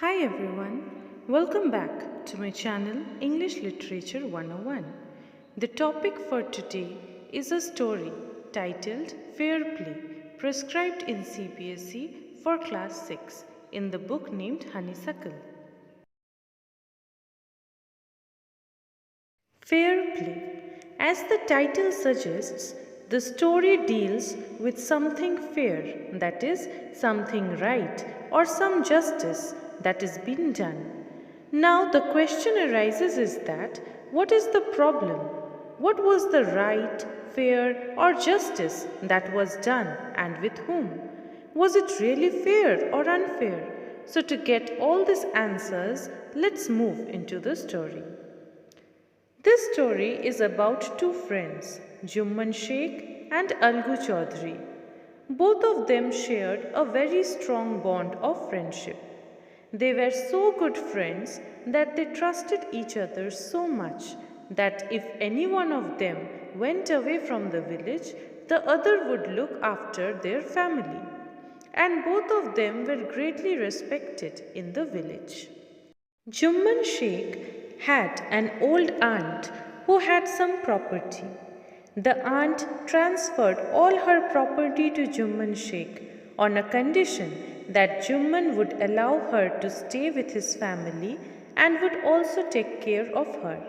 Hi everyone, welcome back to my channel English Literature 101. The topic for today is a story titled Fair Play, prescribed in CBSE for class 6 in the book named Honeysuckle. Fair Play. As the title suggests, the story deals with something fair, that is, something right, or some justice that is being done. Now the question arises is that what is the problem? What was the right, fair, or justice that was done and with whom? Was it really fair or unfair? So to get all these answers, let's move into the story. This story is about two friends, Jumman Sheikh and Algu Chaudhary. Both of them shared a very strong bond of friendship. They were so good friends that they trusted each other so much that if any one of them went away from the village, the other would look after their family. And both of them were greatly respected in the village. Jumman Sheikh had an old aunt who had some property. The aunt transferred all her property to Jumman Sheikh on a condition that Jumman would allow her to stay with his family and would also take care of her.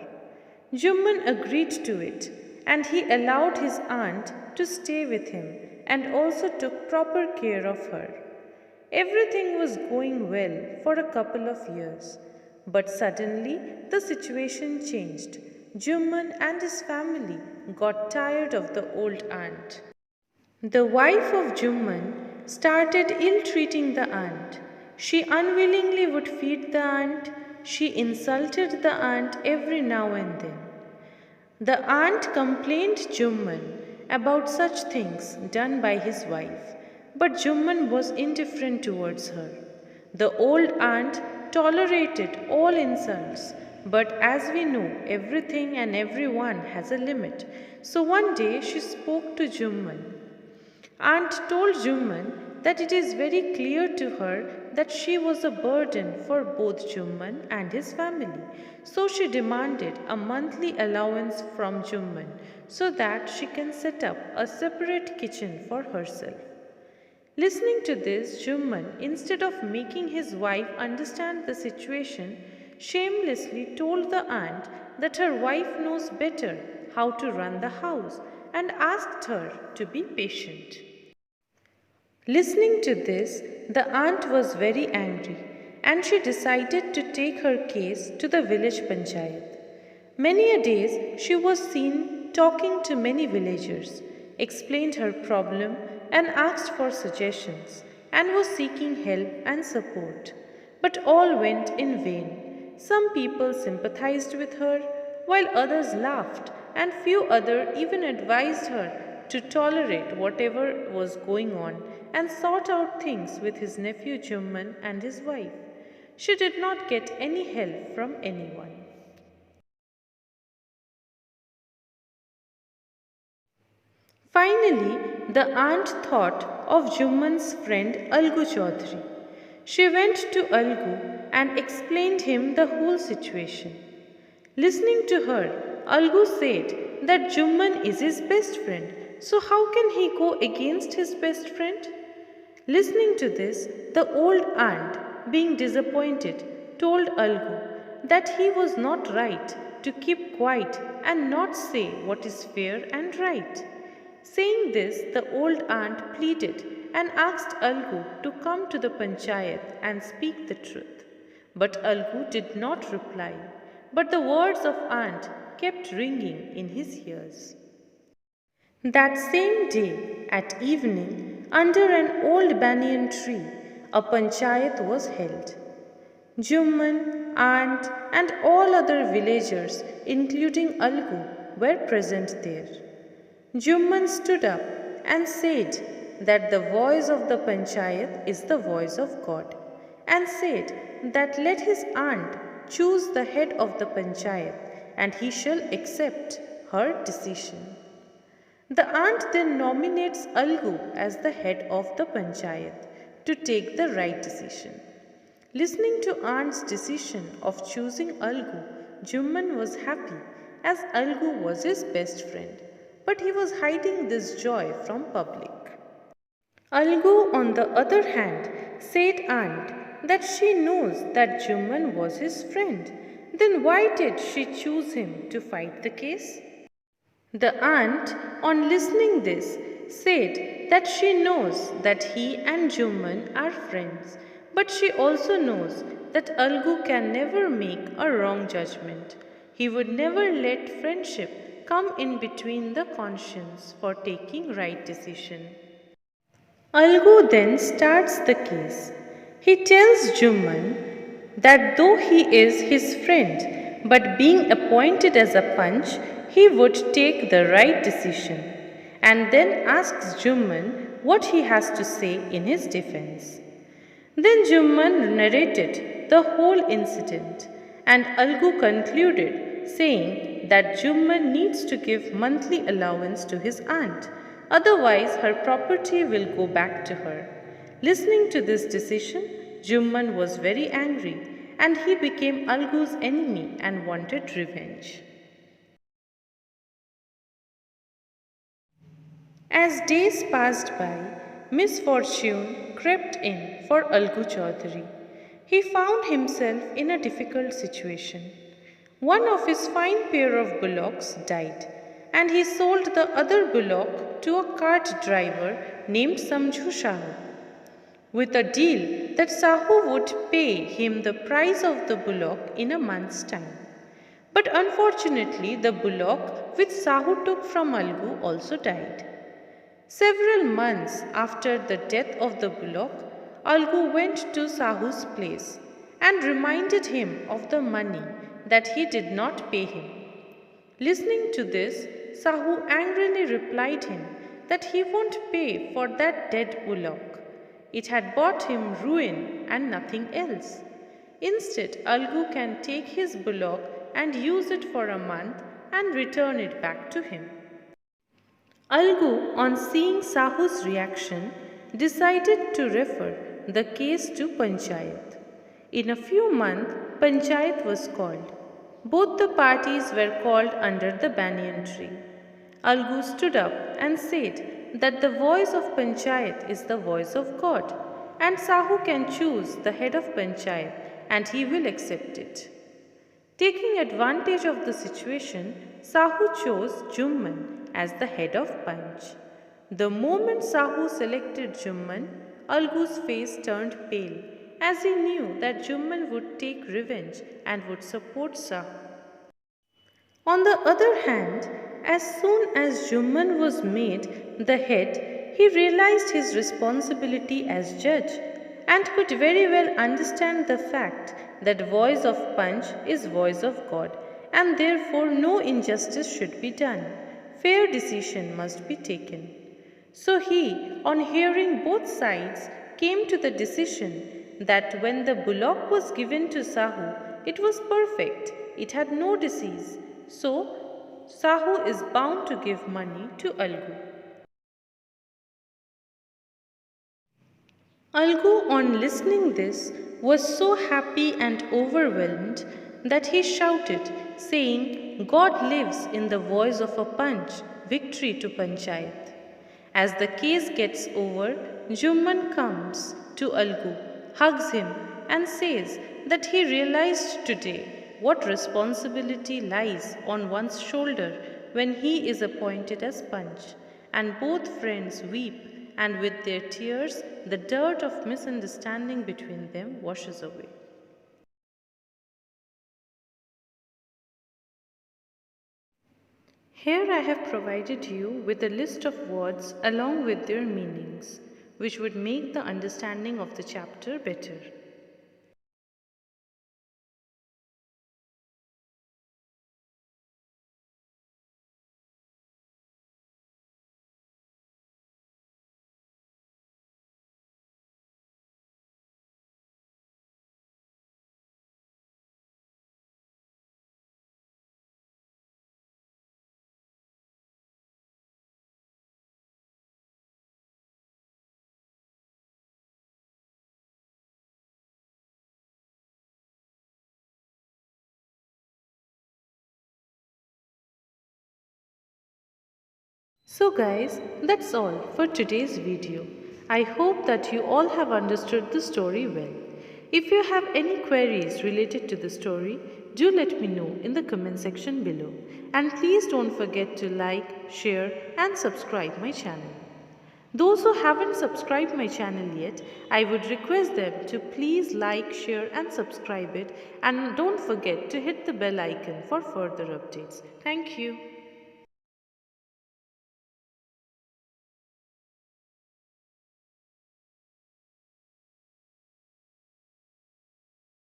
Jumman agreed to it, and he allowed his aunt to stay with him and also took proper care of her. Everything was going well for a couple of years. But suddenly the situation changed. Jumman and his family got tired of the old aunt. The wife of Jumman started ill-treating the aunt. She unwillingly would feed the aunt. She insulted the aunt every now and then. The aunt complained Jumman about such things done by his wife, but Jumman was indifferent towards her. The old aunt tolerated all insults, but as we know, everything and everyone has a limit. So one day she spoke to Jumman. Aunt told Jumman that it is very clear to her that she was a burden for both Jumman and his family. So she demanded a monthly allowance from Jumman so that she can set up a separate kitchen for herself. Listening to this, Jumman, instead of making his wife understand the situation, shamelessly told the aunt that her wife knows better how to run the house and asked her to be patient. Listening to this, the aunt was very angry and she decided to take her case to the village panchayat. Many a days she was seen talking to many villagers, explained her problem and asked for suggestions, and was seeking help and support. But all went in vain. Some people sympathized with her, while others laughed, and few others even advised her to tolerate whatever was going on and sort out things with his nephew Jumman and his wife. She did not get any help from anyone. Finally, the aunt thought of Jumman's friend Algu Chaudhary. She went to Algu and explained him the whole situation. Listening to her, Algu said that Jumman is his best friend, so how can he go against his best friend? Listening to this, the old aunt, being disappointed, told Algu that he was not right to keep quiet and not say what is fair and right. Saying this, the old aunt pleaded and asked Algu to come to the panchayat and speak the truth. But Algu did not reply, but the words of aunt kept ringing in his ears. That same day, at evening, under an old banyan tree, a panchayat was held. Jumman, aunt, and all other villagers, including Algu, were present there. Jumman stood up and said that the voice of the panchayat is the voice of God, and said that let his aunt choose the head of the panchayat and he shall accept her decision. The aunt then nominates Algu as the head of the panchayat to take the right decision. Listening to Aunt's decision of choosing Algu, Jumman was happy, as Algu was his best friend, but he was hiding this joy from public. Algu, on the other hand, said Aunt that she knows that Jumman was his friend. Then why did she choose him to fight the case? The aunt, on listening this, said that she knows that he and Jumman are friends, but she also knows that Algu can never make a wrong judgment. He would never let friendship come in between the conscience for taking right decision. Algu then starts the case. He tells Jumman that though he is his friend, but being appointed as a punch, he would take the right decision, and then asks Jumman what he has to say in his defense. Then Jumman narrated the whole incident, and Algu concluded, saying that Jumman needs to give monthly allowance to his aunt, otherwise, her property will go back to her. Listening to this decision, Jumman was very angry, and he became Algu's enemy and wanted revenge. As days passed by, misfortune crept in for Algu Chaudhary. He found himself in a difficult situation. One of his fine pair of bullocks died, and he sold the other bullock to a cart driver named Samjhu Sahu, with a deal that Sahu would pay him the price of the bullock in a month's time. But unfortunately, the bullock which Sahu took from Algu also died. Several months after the death of the bullock, Algu went to Sahu's place and reminded him of the money that he did not pay him. Listening to this, Sahu angrily replied him that he won't pay for that dead bullock. It had brought him ruin and nothing else. Instead, Algu can take his bullock and use it for a month and return it back to him. Algu, on seeing Sahu's reaction, decided to refer the case to Panchayat. In a few months, Panchayat was called. Both the parties were called under the banyan tree. Algu stood up and said that the voice of Panchayat is the voice of God, and Sahu can choose the head of Panchayat and he will accept it. Taking advantage of the situation, Sahu chose Jumman as the head of Panch. The moment Sahu selected Jumman, Algu's face turned pale, as he knew that Jumman would take revenge and would support Sahu. On the other hand, as soon as Jumman was made the head, he realized his responsibility as judge and could very well understand the fact that voice of Panch is voice of God, and therefore no injustice should be done. Fair decision must be taken. So he, on hearing both sides, came to the decision that when the bullock was given to Sahu, it was perfect, it had no disease. So Sahu is bound to give money to Algu. Algu, on listening this, was so happy and overwhelmed that he shouted, saying, God lives in the voice of a punch, victory to Panchayat. As the case gets over, Jumman comes to Algu, hugs him, and says that he realized today what responsibility lies on one's shoulder when he is appointed as punch, and both friends weep, and with their tears, the dirt of misunderstanding between them washes away. Here I have provided you with a list of words along with their meanings, which would make the understanding of the chapter better. So guys, that's all for today's video. I hope that you all have understood the story well. If you have any queries related to the story, do let me know in the comment section below. And please don't forget to like, share and subscribe my channel. Those who haven't subscribed my channel yet, I would request them to please like, share and subscribe it, and don't forget to hit the bell icon for further updates. Thank you.